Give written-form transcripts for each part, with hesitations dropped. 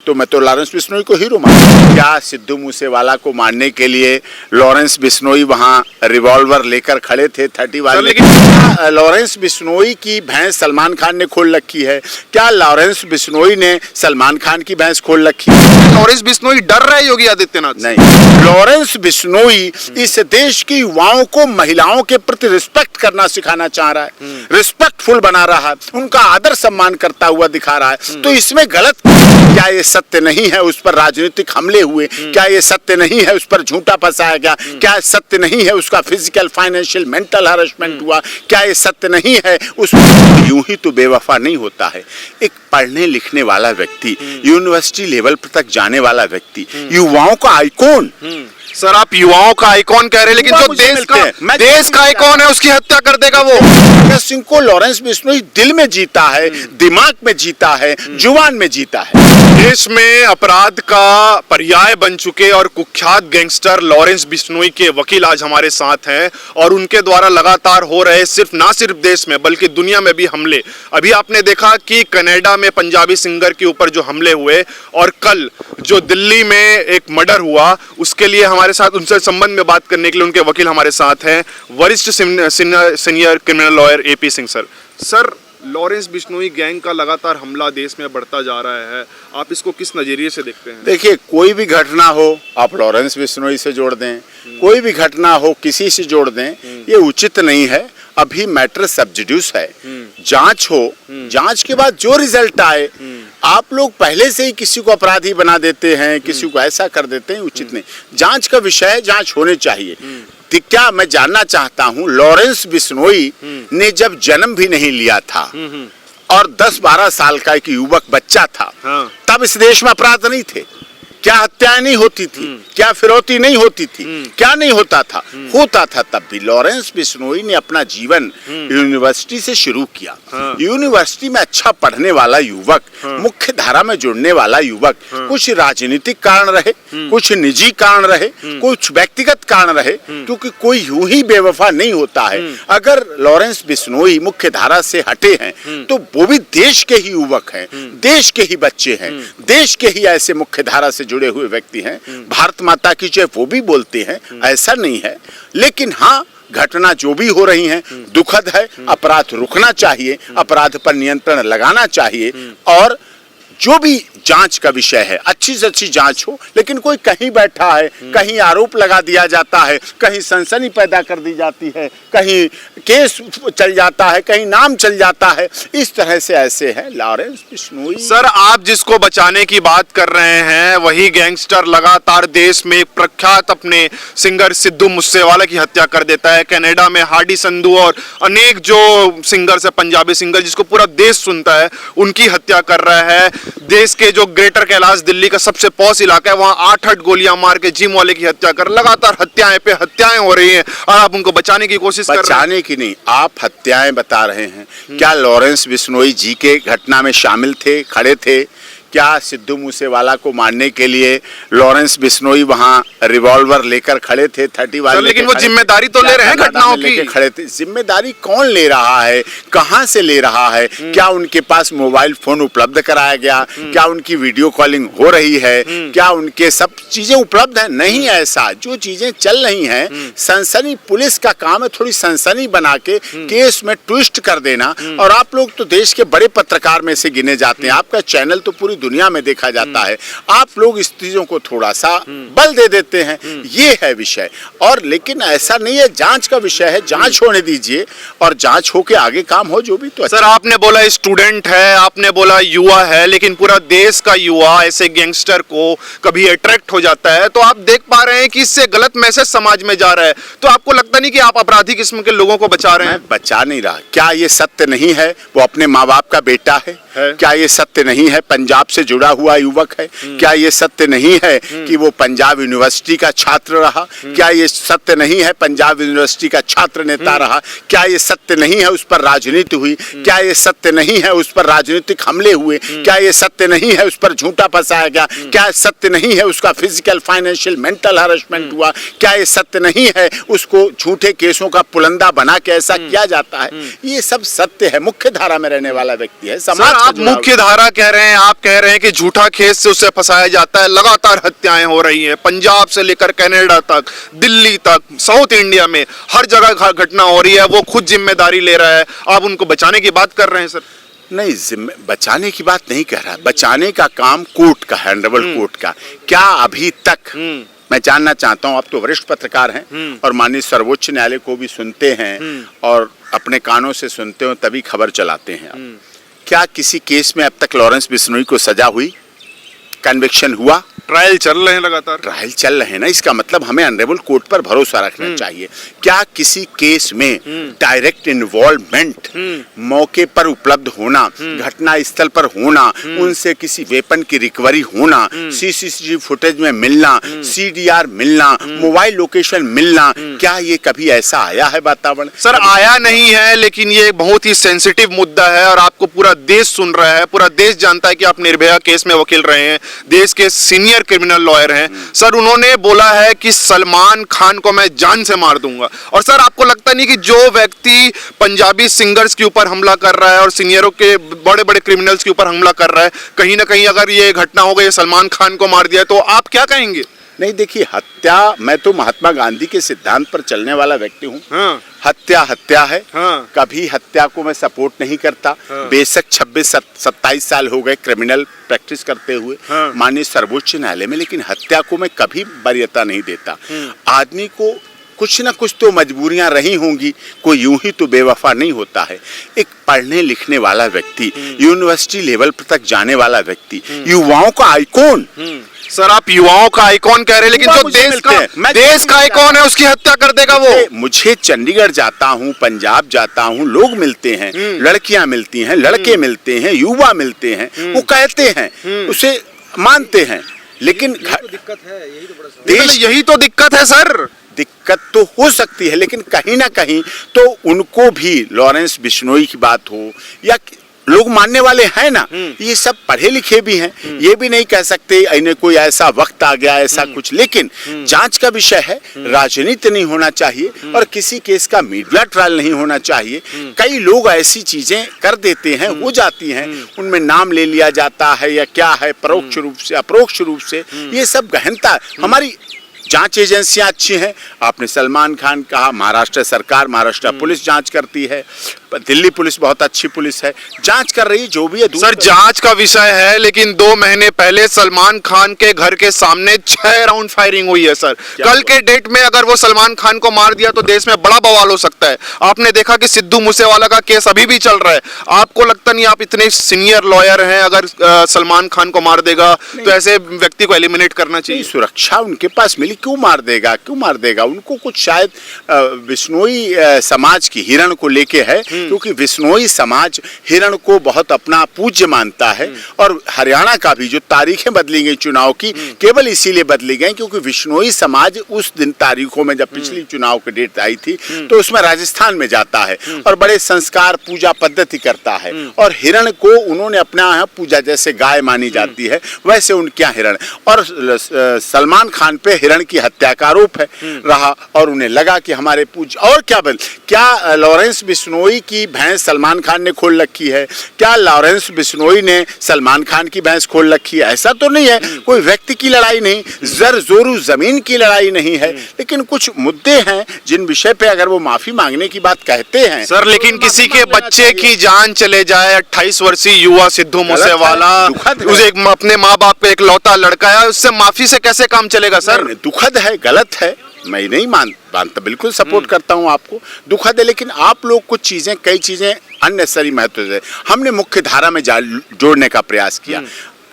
तो मैं तो लॉरेंस बिश्नोई को हीरो मानता। क्या सिद्धू मूसेवाला को मारने के लिए लॉरेंस बिश्नोई वहां रिवॉल्वर लेकर खड़े थे 30 वाले? लेकिन लॉरेंस बिश्नोई की भैंस सलमान खान ने खोल रखी है? क्या लॉरेंस बिश्नोई ने सलमान खान की भैंस खोल रखी है? लॉरेंस बिश्नोई डर रहे योगी आदित्यनाथ? नहीं, लॉरेंस बिश्नोई इस देश की युवाओं को महिलाओं के प्रति रिस्पेक्ट करना सिखाना चाह रहा है, रिस्पेक्टफुल बना रहा है, उनका आदर सम्मान करता हुआ दिखा रहा है। तो इसमें गलत क्या ये सत्य नहीं है उस पर राजनीतिक हमले हुए? क्या ये सत्य नहीं है उस पर झूठा फंसाया गया? क्या सत्य नहीं है उसका फिजिकल, फाइनेंशियल, मेंटल हरासमेंट हुआ? क्या ये सत्य नहीं है उस यूं ही तो बेवफा नहीं होता है। एक पढ़ने लिखने वाला व्यक्ति, यूनिवर्सिटी लेवल पर तक जाने वाला व्यक्ति, युवाओं का आइकॉन। सर आप युवाओं का आइकॉन कह रहे हैं, लेकिन जो देश का आइकॉन है उसकी हत्या कर देगा वो। भगत सिंह को लॉरेंस बिश्नोई दिल में जीता है, दिमाग में जीता है, जुबान में जीता है। देश में अपराध का पर्याय बन चुके और कुख्यात गैंगस्टर लॉरेंस बिश्नोई के वकील आज हमारे साथ हैं और उनके द्वारा लगातार हो रहे ना सिर्फ देश में बल्कि दुनिया में भी हमले। अभी आपने देखा कि कनाडा में पंजाबी सिंगर के ऊपर जो हमले हुए और कल जो दिल्ली में एक मर्डर हुआ, उसके लिए हमारे साथ उनसे संबंध में बात करने के लिए उनके वकील हमारे साथ हैं, वरिष्ठ senior criminal lawyer AP Singh sir. Sir, Lawrence Bishnoi gang का लगातार हमला देश में बढ़ता जा रहा है, आप इसको किस नजरिए से देखते हैं? देखिए, कोई भी घटना हो आप लॉरेंस बिश्नोई से जोड़ दें, कोई भी घटना हो किसी से जोड़ दें, ये उचित नहीं है। अभी मैटर सब जुडिस है, जांच हो, जांच के बाद जो रिजल्ट आए, आप लोग पहले से ही किसी को अपराधी बना देते हैं, किसी को ऐसा कर देते हैं, उचित नहीं। जांच का विषय है, जांच होनी चाहिए। क्या मैं जानना चाहता हूं, लॉरेंस बिश्नोई ने जब जन्म भी नहीं लिया था और 10-12 साल का एक युवक बच्चा था, तब इस देश में अपराध नहीं थे? क्या हत्याएं नहीं होती थी? क्या फिरौती नहीं होती थी? क्या नहीं होता था? होता था। तब भी लॉरेंस बिश्नोई ने अपना जीवन यूनिवर्सिटी से शुरू किया। यूनिवर्सिटी में अच्छा पढ़ने वाला युवक, मुख्य धारा में जुड़ने वाला युवक, कुछ राजनीतिक कारण रहे, कुछ निजी कारण रहे, कुछ व्यक्तिगत कारण रहे, क्योंकि कोई यूं ही बेवफा नहीं होता है। अगर लॉरेंस बिश्नोई मुख्य धारा से हटे हैं तो वो भी देश के ही युवक हैं, देश के ही बच्चे हैं, देश के ही ऐसे मुख्य धारा से जुड़े हुए व्यक्ति हैं। भारत माता की जय वो भी बोलते हैं, ऐसा नहीं है। लेकिन हाँ, घटना जो भी हो रही हैं दुखद है। अपराध रुकना चाहिए, अपराध पर नियंत्रण लगाना चाहिए और जो भी जांच का विषय है अच्छी से अच्छी जांच हो। लेकिन कोई कहीं बैठा है, कहीं आरोप लगा दिया जाता है, कहीं सनसनी पैदा कर दी जाती है, कहीं केस चल जाता है, कहीं नाम चल जाता है, इस तरह से ऐसे है लॉरेंस बिश्नोई। सर, आप जिसको बचाने की बात कर रहे हैं वही गैंगस्टर लगातार देश में प्रख्यात अपने सिंगर सिद्धू मूसेवाला की हत्या कर देता है। कनाडा में हार्डी संधू और अनेक जो सिंगर्स है, पंजाबी सिंगर जिसको पूरा देश सुनता है, उनकी हत्या कर रहा है। देश के जो ग्रेटर कैलाश दिल्ली का सबसे पॉश इलाका है, वहां 8 गोलियां मार के जिम वाले की हत्या कर, लगातार हत्याएं पे हत्याएं हो रही हैं और आप उनको बचाने की कोशिश कर रहे हैं। बचाने की नहीं, आप हत्याएं बता रहे हैं। क्या लॉरेंस बिश्नोई जी के घटना में शामिल थे, खड़े थे? क्या सिद्धू मूसेवाला को मारने के लिए लॉरेंस बिश्नोई वहां रिवॉल्वर लेकर खड़े थे 30 वाले? लेकिन वो जिम्मेदारी तो ले रहे हैं घटनाओं की। खड़े थे, जिम्मेदारी कौन ले रहा है, कहां से ले रहा है? क्या उनके पास मोबाइल फोन उपलब्ध कराया गया? क्या उनकी वीडियो कॉलिंग हो रही है? क्या उनके सब चीजें उपलब्ध है? नहीं, ऐसा जो चीजें चल रही हैं, सनसनी, पुलिस का काम है थोड़ी सनसनी बना के केस में ट्विस्ट कर देना। और आप लोग तो देश के बड़े पत्रकार में से गिने जाते हैं, आपका चैनल तो पूरी दुनिया में देखा जाता है, आप लोग इस चीजों को थोड़ा सा बल दे देते हैं, ये है विषय। और लेकिन ऐसा नहीं है, जांच का विषय है, जांच होने दीजिए और जांच होके आगे काम हो जो भी। तो सर, आपने बोला स्टूडेंट है, आपने बोला युवा है, लेकिन पूरा देश का युवा ऐसे गैंगस्टर को कभी अट्रैक्ट हो जाता है, तो आप देख पा रहे हैं कि इससे गलत मैसेज समाज में जा रहा है। तो आपको लगता नहीं कि आप अपराधी किस्म के लोगों को बचा रहे हैं? बचा नहीं रहा। क्या ये सत्य नहीं है वो अपने माँ बाप का बेटा है? क्या ये सत्य नहीं है पंजाब से जुड़ा हुआ युवक है? क्या ये सत्य नहीं है कि वो पंजाब यूनिवर्सिटी का छात्र रहा? क्या ये सत्य नहीं है पंजाब यूनिवर्सिटी का छात्र नेता रहा? क्या ये सत्य नहीं है उस पर राजनीति हुई? क्या ये सत्य नहीं है उस पर राजनीतिक हमले हुए? क्या ये सत्य नहीं है उस पर झूठा फंसाया गया? क्या सत्य नहीं है उसका फिजिकल, फाइनेंशियल, मेंटल हरासमेंट हुआ? क्या ये सत्य नहीं है उसको झूठे केसों का पुलंदा बना के ऐसा किया जाता है? ये सब सत्य है। मुख्य धारा में रहने वाला व्यक्ति है, समाज। आप मुख्य धारा कह रहे हैं, आप कह कह रहे हैं कि झूठा केस से उसे फंसाया जाता है, लगातार हत्याएं हो रही हैं, पंजाब से लेकर कनाडा तक, दिल्ली तक, साउथ इंडिया में हर जगह घटना हो रही है, वो खुद जिम्मेदारी ले रहा है, आप उनको बचाने की बात कर रहे हैं सर? नहीं, बचाने की बात नहीं कर रहा, बचाने का काम कोर्ट का है, ऑनरेबल कोर्ट का। क्या अभी तक मैं जानना चाहता हूं, आप तो वरिष्ठ पत्रकार हैं और माननीय सर्वोच्च न्यायालय को भी सुनते हैं और अपने कानों से सुनते हो तभी खबर चलाते हैं आप। क्या किसी केस में अब तक लॉरेंस बिश्नोई को सजा हुई, कन्विक्शन हुआ? ट्रायल चल रहे हैं लगातार, ट्रायल चल रहे हैं ना, इसका मतलब हमें ऑनरेबल कोर्ट पर भरोसा रखना चाहिए। क्या किसी केस में डायरेक्ट इन्वॉल्वमेंट, मौके पर उपलब्ध होना, घटना स्थल पर होना, उनसे किसी वेपन की रिकवरी होना, सीसीटीवी फुटेज में मिलना, सीडीआर मिलना, मोबाइल लोकेशन मिलना, क्या ये कभी ऐसा आया है वातावरण? सर आया नहीं है, लेकिन ये बहुत ही सेंसिटिव मुद्दा है और आपको पूरा देश सुन रहा है, पूरा देश जानता है कि आप निर्भया केस में वकील रहे हैं, देश के सीनियर क्रिमिनल लॉयर हैं। सर उन्होंने बोला है कि सलमान खान को मैं जान से मार दूंगा। और सर आपको लगता नहीं कि जो व्यक्ति पंजाबी सिंगर्स के ऊपर हमला कर रहा है और सीनियरों के बड़े बड़े क्रिमिनल्स के ऊपर हमला कर रहा है, कहीं ना कहीं अगर ये घटना हो गई, सलमान खान को मार दिया, तो आप क्या कहेंगे? नहीं देखिए, हत्या, मैं तो महात्मा गांधी के सिद्धांत पर चलने वाला व्यक्ति हूँ। हाँ। हत्या हत्या है। हाँ। कभी हत्या को मैं सपोर्ट नहीं करता। हाँ। बेशक 26-27 साल हो गए क्रिमिनल प्रैक्टिस करते हुए हाँ। माननीय सर्वोच्च न्यायालय में, लेकिन हत्या को मैं कभी वरीयता नहीं देता। आदमी को कुछ ना कुछ तो मजबूरियां रही होंगी, कोई यूं ही तो बेवफा नहीं होता है। एक पढ़ने लिखने वाला व्यक्ति, यूनिवर्सिटी लेवल पर तक जाने वाला व्यक्ति, युवाओं का आइकॉन। सर आप युवाओं का आइकॉन कह रहे हैं, लेकिन जो देश का आइकॉन है उसकी हत्या कर देगा वो। मुझे चंडीगढ़ जाता हूँ, पंजाब जाता हूँ, लोग मिलते हैं, लड़कियां मिलती हैं, लड़के मिलते हैं, युवा मिलते हैं, वो कहते हैं, उसे मानते हैं, लेकिन दिक्कत है, यही तो बड़ा देश, यही तो दिक्कत है सर। दिक्कत तो हो सकती है, लेकिन कहीं ना कहीं तो उनको भी लॉरेंस बिश्नोई की बात हो या लोग मानने वाले हैं ना, ये सब पढ़े लिखे भी हैं, ये भी नहीं कह सकते इन्हें कोई ऐसा वक्त आ गया ऐसा कुछ, लेकिन जांच का विषय है, राजनीति नहीं होना चाहिए और किसी केस का मीडिया ट्रायल नहीं होना चाहिए। कई लोग ऐसी चीजें कर देते हैं, हो जाती हैं, उनमें नाम ले लिया जाता है या क्या है, परोक्ष रूप से अपरोक्ष रूप से, ये सब गहनता। हमारी जांच एजेंसियां अच्छी हैं, आपने सलमान खान कहा, महाराष्ट्र सरकार, महाराष्ट्र पुलिस जांच करती है, दिल्ली पुलिस बहुत अच्छी पुलिस है, जांच कर रही है, जो भी है। सर जांच का विषय है, लेकिन 2 महीने पहले सलमान खान के घर के सामने 6 राउंड फायरिंग हुई है सर। कल के डेट में अगर वो सलमान खान को मार दिया तो देश में बड़ा बवाल हो सकता है। आपने देखा कि सिद्धू मूसेवाला का केस अभी भी चल रहा है। आपको लगता नहीं, आप इतने सीनियर लॉयर हैं, अगर सलमान खान को मार देगा तो ऐसे व्यक्ति को एलिमिनेट करना चाहिए? सुरक्षा उनके पास मिली, क्यों मार देगा, क्यों मार देगा? उनको कुछ शायद बिश्नोई समाज की हिरण को लेके है, क्योंकि बिश्नोई समाज हिरण को बहुत अपना पूज्य मानता है। और हरियाणा का भी जो तारीखें बदली गई चुनाव की, केवल इसीलिए बदली गई क्योंकि बिश्नोई समाज उस दिन तारीखों में, जब पिछली चुनाव की डेट आई थी, तो उसमें राजस्थान में जाता है और बड़े संस्कार पूजा पद्धति करता है, और हिरण को उन्होंने अपना यहाँ पूजा, जैसे गाय मानी जाती है वैसे उनके यहाँ हिरण। और सलमान खान पे हिरण की हत्या का आरोप है रहा, और उन्हें लगा कि हमारे और क्या लॉरेंस बिश्नोई की भैंस सलमान खान ने खोल रखी है? क्या लॉरेंस बिश्नोई ने सलमान खान की भैंस खोल रखी है? ऐसा तो नहीं है। कोई व्यक्ति की लड़ाई नहीं, जर जोरू जमीन की लड़ाई नहीं है, लेकिन कुछ मुद्दे हैं जिन विषय पे अगर वो माफी मांगने की बात कहते हैं सर, लेकिन किसी के बच्चे की जान चले जाए, 28 वर्षीय युवा सिद्धू मूसेवाला, उसे अपने माँ बाप पे एक लौता लड़का है, उससे माफी से कैसे काम चलेगा सर? दुखद है, गलत है, मैं नहीं मानता, बिल्कुल सपोर्ट करता हूं आपको, दुखद है, लेकिन आप लोग कुछ चीजें, कई चीजें अननेसेसरी महत्व से हमने मुख्य धारा में जोड़ने का प्रयास किया।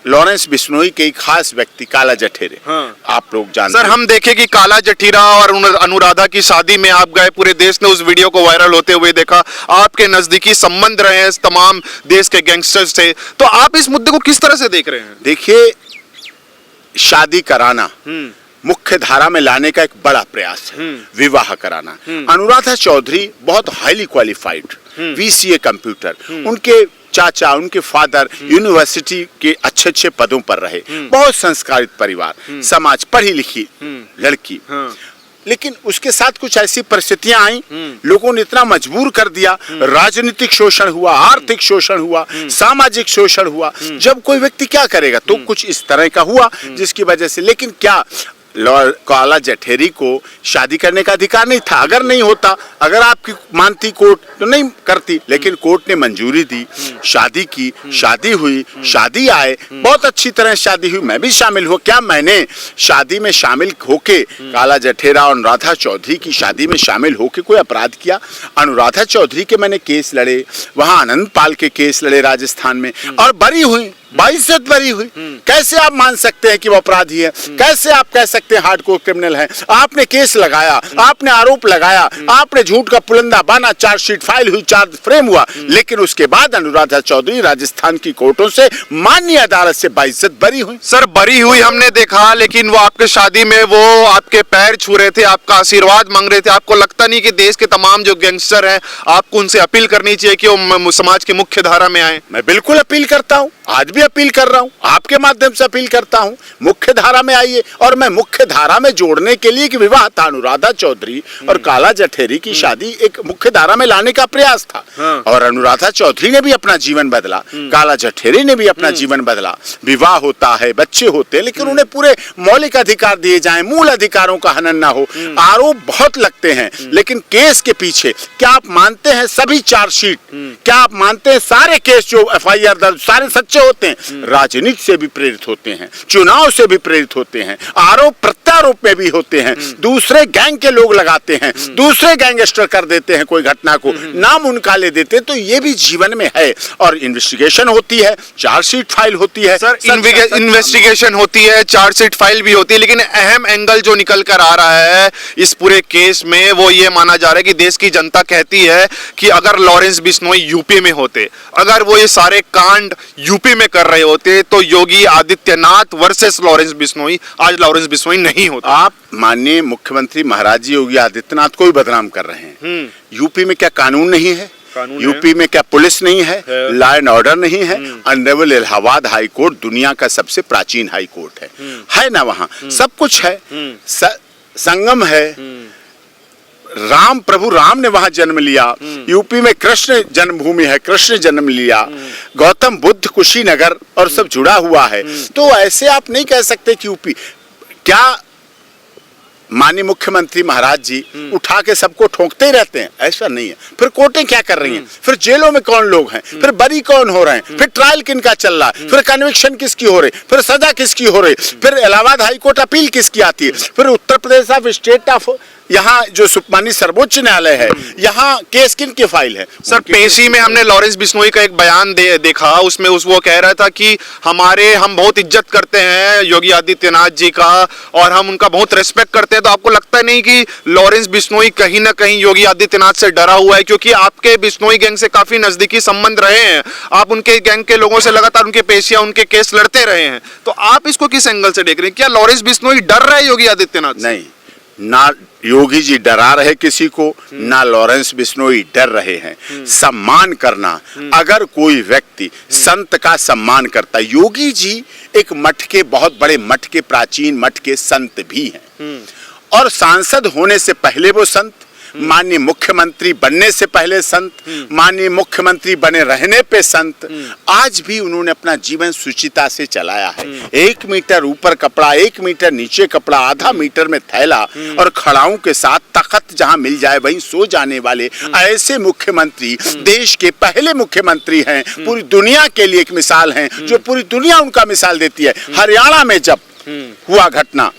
लॉरेंस बिश्नोई के एक खास व्यक्ति काला जठेरे, आप लोग जानते सर, हम देखे कि काला जठीरा और अनुराधा की शादी में आप गए, पूरे देश ने उस वीडियो को वायरल होते हुए देखा, आपके नजदीकी संबंध रहे हैं तमाम देश के गैंगस्टर्स से, तो आप इस मुद्दे को किस तरह से देख रहे हैं? देखिए, शादी कराना मुख्य धारा में लाने का एक बड़ा प्रयास है, विवाह कराना। अनुराधा चौधरी बहुत हाईली क्वालिफाइड VCA कंप्यूटर, उनके चाचा, उनके फादर यूनिवर्सिटी के अच्छे अच्छे पदों पर रहे, बहुत संस्कारित परिवार, समाज, पढ़ी लिखी लड़की। लेकिन उसके साथ कुछ ऐसी परिस्थितियां आई, लोगों ने इतना मजबूर कर दिया, राजनीतिक शोषण हुआ, आर्थिक शोषण हुआ, सामाजिक शोषण हुआ। जब कोई व्यक्ति क्या करेगा, तो कुछ इस तरह का हुआ जिसकी वजह से। लेकिन क्या काला जठेरी को शादी करने का अधिकार नहीं था? अगर नहीं होता, अगर आपकी मानती कोर्ट तो नहीं करती, लेकिन कोर्ट ने मंजूरी दी, शादी की, शादी हुई, शादी आए, बहुत अच्छी तरह शादी हुई, मैं भी शामिल हुआ। क्या मैंने शादी में शामिल होके काला जठेरा और अनुराधा चौधरी की शादी में शामिल होके कोई अपराध किया? अनुराधा चौधरी के मैंने केस लड़े, वहां आनंद पाल के केस लड़े राजस्थान में, और बरी हुई, 22 बरी हुई। कैसे आप मान सकते हैं कि वो अपराधी है? कैसे आप कह सकते हैं हार्डकोर क्रिमिनल है? आपने केस लगाया, आपने आरोप लगाया, आपने झूठ का पुलंदा बांधा, चार्जशीट फाइल हुई, चार्ज फ्रेम हुआ, लेकिन उसके बाद अनुराधा चौधरी राजस्थान की कोर्टों से, माननीय अदालत से 22 बरी हुई। सर बरी हुई हमने देखा, लेकिन वो आपके शादी में वो आपके पैर छू रहे थे, आपका आशीर्वाद मांग रहे थे। आपको लगता नहीं कि देश के तमाम जो गैंगस्टर हैं, आपको उनसे अपील करनी चाहिए कि वो समाज की मुख्य धारा में आए? मैं बिल्कुल अपील करता हूं, आज भी अपील कर रहा हूं, आपके माध्यम से अपील करता हूं, मुख्य धारा में आइए। और मैं मुख्य धारा में जोड़ने के लिए कि विवाह था अनुराधा चौधरी और काला जठेरी की शादी एक मुख्य धारा में लाने का प्रयास था। और अनुराधा चौधरी ने भी अपना जीवन बदला, काला जठेरी ने भी अपना जीवन बदला। विवाह होता है, बच्चे होते हैं, लेकिन उन्हें पूरे मौलिक अधिकार दिए जाएं, मूल अधिकारों का हनन ना हो। आरोप बहुत लगते हैं, लेकिन केस के पीछे क्या आप मानते हैं सभी चार्जशीट, क्या आप मानते हैं सारे केस जो FIR दर्ज सारे सच्चे होते हैं? राजनीति से भी प्रेरित होते हैं, चुनाव से भी प्रेरित होते हैं, आरोप प्रत्यारोप में भी होते हैं, दूसरे गैंग के लोग लगाते हैं, दूसरे गैंगस्टर कर देते हैं कोई घटना को, नाम उनका ले देते हैं। तो ये भी जीवन में है, और इन्वेस्टिगेशन होती है, चार्जशीट फाइल होती है। सर इन्वेस्टिगेशन होती है, चार्जशीट फाइल भी होती है, लेकिन अहम एंगल जो निकल कर आ रहा है इस पूरे केस में वो ये माना जा रहा है कि देश की जनता कहती है कि अगर लॉरेंस बिश्नोई यूपी में होते, अगर वो ये सारे कांड यूपी में कर रहे होते, तो योगी आदित्यनाथ वर्सेस लॉरेंस बिश्नोई, आज लॉरेंस बिश्नोई नहीं होता। आप माननीय मुख्यमंत्री महाराज जी योगी आदित्यनाथ को भी बदनाम कर रहे हैं। यूपी में क्या कानून नहीं है? यूपी में क्या पुलिस नहीं है? लॉ एंड ऑर्डर नहीं है? ऑनरेबल इलाहाबाद हाई कोर्ट दुनिया का सबसे प्राचीन हाई कोर्ट है ना? वहाँ सब कुछ है, संगम है, राम प्रभु राम ने वहां जन्म लिया। यूपी में कृष्ण जन्मभूमि है, कृष्ण जन्म लिया, गौतम बुद्ध कुशीनगर और सब जुड़ा हुआ है। तो ऐसे आप नहीं कह सकते कि यूपी, क्या माननीय मुख्यमंत्री महाराज जी उठा के सबको ठोकते ही रहते हैं? ऐसा नहीं है। फिर कोर्टें क्या कर रही हैं? फिर जेलों में कौन लोग हैं? फिर बरी कौन हो रहे हैं? फिर ट्रायल किनका चल रहा है? फिर कन्विक्शन किसकी हो रही? फिर सजा किसकी हो रही? फिर इलाहाबाद हाई कोर्ट अपील किसकी आती है? फिर Uttar Pradesh of state of यहाँ जो माननीय सर्वोच्च न्यायालय है, यहाँ केस किन की फाइल है? सर पेशी में हमने लॉरेंस बिश्नोई का एक बयान देखा, उसमें वो कह रहा था कि हम बहुत इज्जत करते हैं योगी आदित्यनाथ जी का और हम उनका बहुत रेस्पेक्ट करते हैं। तो आपको लगता नहीं कि लॉरेंस बिश्नोई कहीं ना कहीं योगी आदित्यनाथ से डरा हुआ है? क्योंकि आपके बिश्नोई गैंग से काफी नजदीकी संबंध रहे हैं, आप उनके गैंग के लोगों से लगातार उनके पेशियां, उनके केस लड़ते रहे हैं। तो आप इसको किस एंगल से देख रहे हैं? क्या लॉरेंस बिश्नोई डर रहे हैं योगी आदित्यनाथ? नहीं, ना योगी जी डरा रहे किसी को, ना लॉरेंस बिश्नोई डर रहे हैं। सम्मान करना, अगर कोई व्यक्ति संत का सम्मान करता, योगी जी एक मठ के, बहुत बड़े मठ के, प्राचीन मठ के संत भी हैं, और सांसद होने से पहले वो संत, माननीय मुख्यमंत्री बनने से पहले संत, माननीय मुख्यमंत्री बने रहने पे संत। आज भी उन्होंने अपना जीवन सुचिता से चलाया है। 1 मीटर ऊपर कपड़ा, 1 मीटर नीचे कपड़ा, आधा मीटर में थैला, और खड़ाओं के साथ तख्त जहां मिल जाए वहीं सो जाने वाले ऐसे मुख्यमंत्री देश के पहले मुख्यमंत्री हैं। पूरी दुनिया के लिए एक मिसाल हैं, जो पूरी दुनिया उनका मिसाल देती है। हरियाणा में जब हुआ घटना,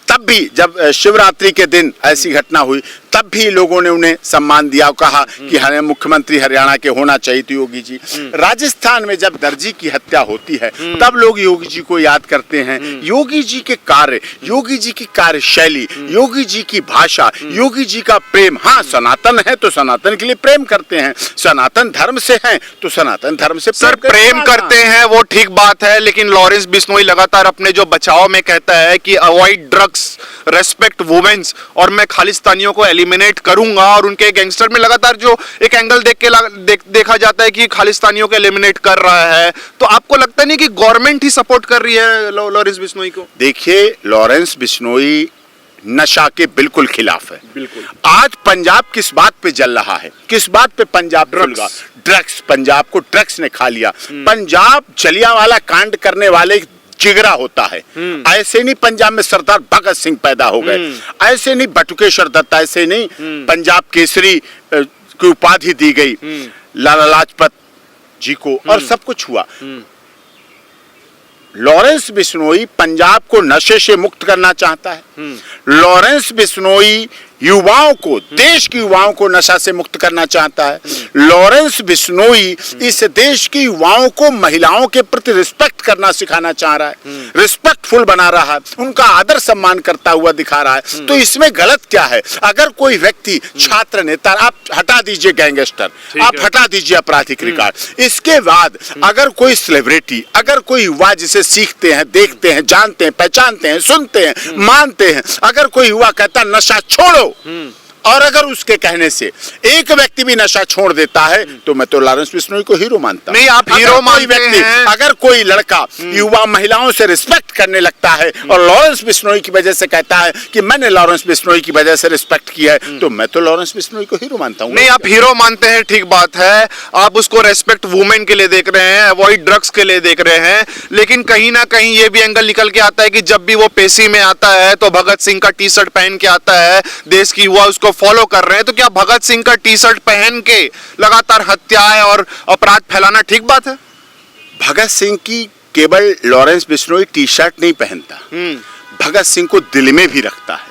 तब भी जब शिवरात्रि के दिन ऐसी घटना हुई, तब भी लोगों ने उन्हें सम्मान दिया, कहा कि हमें मुख्यमंत्री हरियाणा के होना चाहिए थे योगी जी। राजस्थान में जब दर्जी की हत्या होती है, तब लोग योगी जी को याद करते हैं। योगी जी के कार्य, योगी जी की कार्यशैली, योगी जी की भाषा, योगी जी का प्रेम। हाँ, सनातन है तो सनातन के लिए प्रेम करते हैं, सनातन धर्म से हैं तो सनातन धर्म से सर प्रेम करते हैं, वो ठीक बात है, लेकिन लॉरेंस बिश्नोई लगातार अपने जो बचाव में कहता है कि अवॉइड ड्रग्स, रेस्पेक्ट वुमेन्स, और मैं खालिस्तानियों को एलिमिनेट करूंगा, और उनके गैंगस्टर में लगातार जो एक एंगल देखा जाता है कि खालिस्तानियों को एलिमिनेट कर रहा है। तो आपको लगता नहीं कि गवर्नमेंट ही सपोर्ट कर रही है लॉरेंस बिश्नोई को? देखिए, लॉरेंस बिश्नोई नशा के बिल्कुल खिलाफ है। बिल्कुल। आज पंजाब किस बात पे जल रहा है, किस बात पे पंजाब ड्रग्स, ड्रग्स, पंजाब को ड्रग्स ने खा लिया। पंजाब जलियांवाला कांड करने वाले जिगरा होता है। ऐसे नहीं पंजाब में सरदार भगत सिंह पैदा हो गए, ऐसे नहीं बटुकेश्वर दत्त, ऐसे नहीं पंजाब केसरी की उपाधि दी गई लाला लाजपत जी को, और सब कुछ हुआ। लॉरेंस बिश्नोई पंजाब को नशे से मुक्त करना चाहता है। लॉरेंस बिश्नोई युवाओं को, देश के युवाओं को नशा से मुक्त करना चाहता है। लॉरेंस बिश्नोई इस देश के युवाओं को महिलाओं के प्रति रिस्पेक्ट करना सिखाना चाह रहा है, रिस्पेक्टफुल बना रहा है, उनका आदर सम्मान करता हुआ दिखा रहा है। तो इसमें गलत क्या है? अगर कोई व्यक्ति छात्र नेता, आप हटा दीजिए गैंगस्टर, आप हटा दीजिए आपराधिक रिकॉर्ड, इसके बाद अगर कोई सेलिब्रिटी, अगर कोई युवा जिसे सीखते हैं, देखते हैं, जानते हैं, पहचानते हैं, सुनते हैं, मानते हैं, अगर कोई युवा कहता नशा छोड़ो, और अगर उसके कहने से एक व्यक्ति भी नशा छोड़ देता है, तो मैं तो लॉरेंस बिश्नोई को हीरो मानता हूं। नहीं, आप हीरो मानते हैं। अगर कोई लड़का युवा महिलाओं से रिस्पेक्ट करने लगता है और लॉरेंस बिश्नोई की वजह से कहता है कि मैंने लॉरेंस बिश्नोई की वजह से रिस्पेक्ट किया है, तो मैं तो लॉरेंस बिश्नोई को हीरो मानता हूं। नहीं, आप हीरो मानते हैं, ठीक बात है। आप उसको रेस्पेक्ट वुमेन के लिए देख रहे हैं, अवॉइड ड्रग्स के लिए देख रहे हैं, लेकिन कहीं ना कहीं ये भी एंगल निकल के आता है कि जब भी वो पेशी में आता है तो भगत सिंह का टी शर्ट पहन के आता है, देश की युवा उसको फॉलो कर रहे हैं। तो क्या भगत सिंह का टी शर्ट पहन के लगातार हत्याएं और अपराध फैलाना ठीक बात है? भगत सिंह की केवल लॉरेंस बिश्नोई टी शर्ट नहीं पहनता, भगत सिंह को दिल में भी रखता है,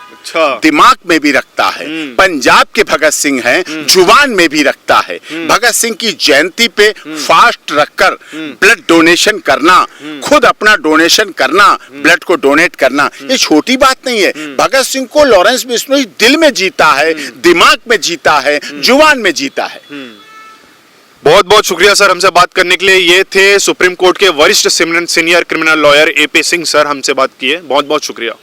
दिमाग में भी रखता है। पंजाब के भगत सिंह हैं, जुबान में भी रखता है। भगत सिंह की जयंती पे फास्ट रखकर ब्लड डोनेशन करना, खुद अपना डोनेशन करना, ब्लड को डोनेट करना, ये छोटी बात नहीं है। भगत सिंह को लॉरेंस बिश्नोई दिल में जीता है, दिमाग में जीता है, जुबान में जीता है। बहुत बहुत शुक्रिया सर हमसे बात करने के लिए। ये थे सुप्रीम कोर्ट के वरिष्ठ senior criminal lawyer AP Singh sir, हमसे बात किए। बहुत बहुत शुक्रिया।